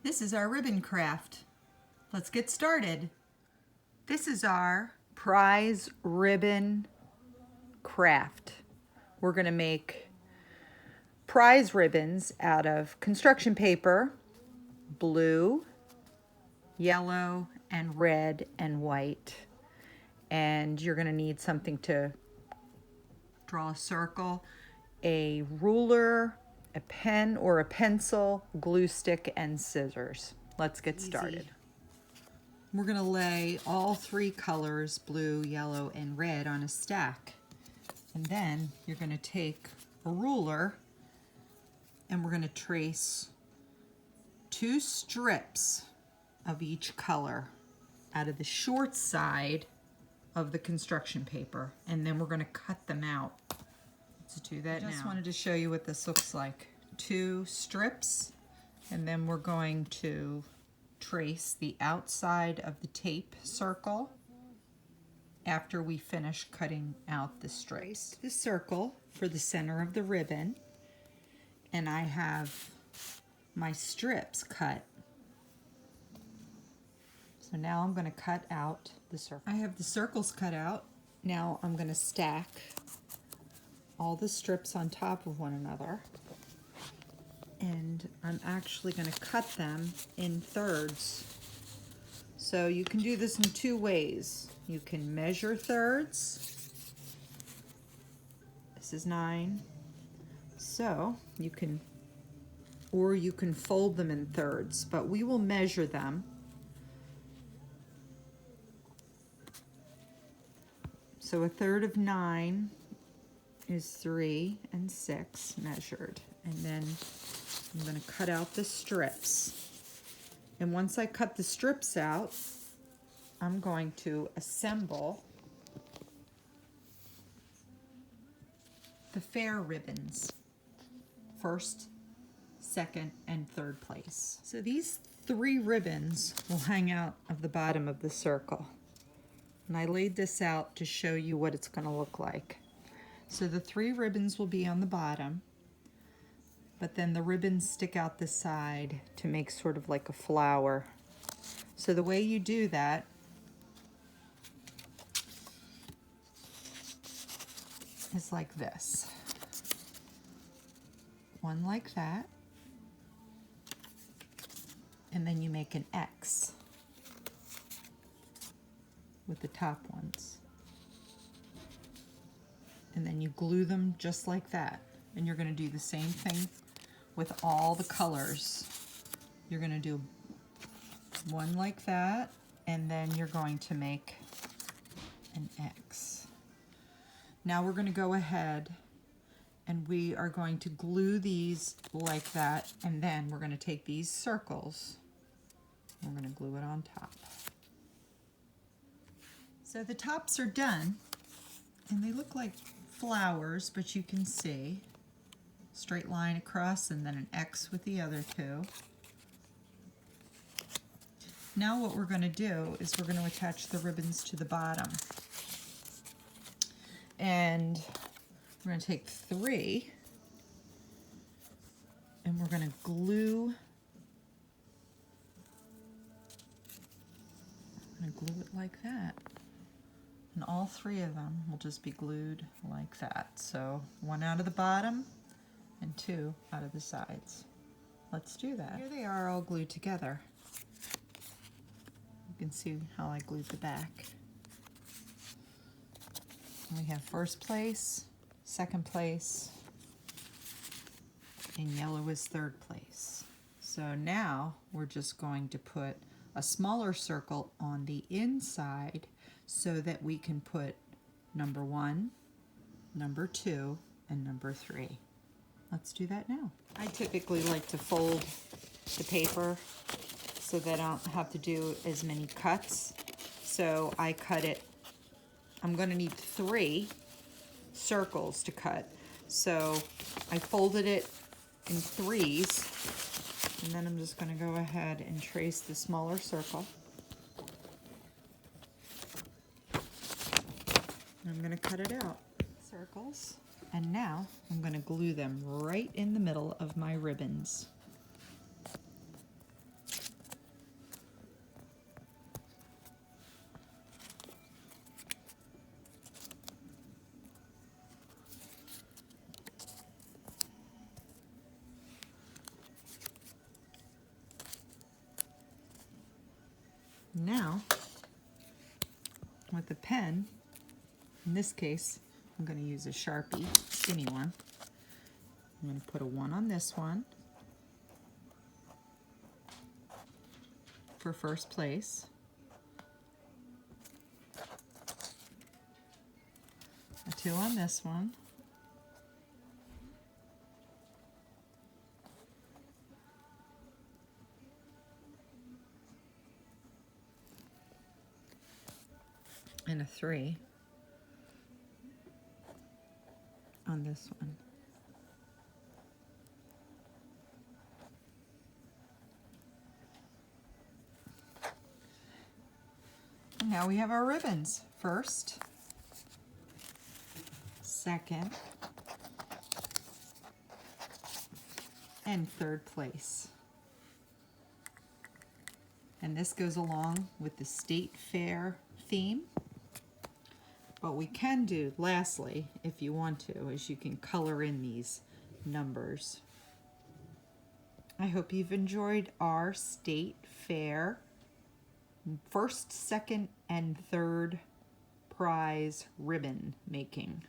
This is our ribbon craft. Let's get started. This is our prize ribbon craft. We're going to make prize ribbons out of construction paper, blue, yellow, and red and white. And you're going to need something to draw a circle, a ruler, a pen or a pencil, glue stick, and scissors. Let's get started. We're going to lay all three colors, blue, yellow, and red, on a stack. And then you're going to take a ruler and we're going to trace 2 strips of each color out of the short side of the construction paper, and then we're going to cut them out. Let's do that now. I just wanted to show you what this looks like. 2 strips, and then we're going to trace the outside of the tape circle after we finish cutting out the strips. The circle for the center of the ribbon, and I have my strips cut. So now I'm going to cut out the circle. I have the circles cut out. Now I'm going to stack all the strips on top of one another, and I'm actually going to cut them in thirds. So you can do this in 2 ways. You can measure thirds. This is 9. So you can, or you can fold them in thirds, but we will measure them. So a third of 9 is 3 and 6 measured. And then I'm going to cut out the strips. And once I cut the strips out, I'm going to assemble the fair ribbons. First, second, and third place. So these 3 ribbons will hang out of the bottom of the circle. And I laid this out to show you what it's going to look like. So the 3 ribbons will be on the bottom, but then the ribbons stick out the side to make sort of like a flower. So the way you do that is like this. One like that, and then you make an X with the top ones. And then you glue them just like that. And you're going to do the same thing with all the colors. You're going to do one like that, and then you're going to make an X. Now we're going to go ahead and we are going to glue these like that, and then we're going to take these circles and we're going to glue it on top. So the tops are done, and they look like flowers, but you can see straight line across and then an X with the other 2. Now what we're going to do is we're going to attach the ribbons to the bottom, and we're going to take 3 and we're going to glue it like that. And all 3 of them will just be glued like that. So 1 out of the bottom and 2 out of the sides. Let's do that. Here they are all glued together. You can see how I glued the back. And we have first place, second place, and yellow is third place. So now we're just going to put a smaller circle on the inside so that we can put number 1, number 2, and number 3. Let's do that now. I typically like to fold the paper so that I don't have to do as many cuts. So I cut it, I'm going to need 3 circles to cut. So I folded it in 3s, and then I'm just going to go ahead and trace the smaller circle. I'm going to cut it out. Circles. And now I'm going to glue them right in the middle of my ribbons. Now, with a pen, in this case, I'm going to use a Sharpie, skinny one. I'm going to put a 1 on this one for first place. A 2 on this one. And a 3 on this one. And now we have our ribbons. First, second, and third place. And this goes along with the State Fair theme. What we can do, lastly, if you want to, is you can color in these numbers. I hope you've enjoyed our State Fair first, second, and third prize ribbon making.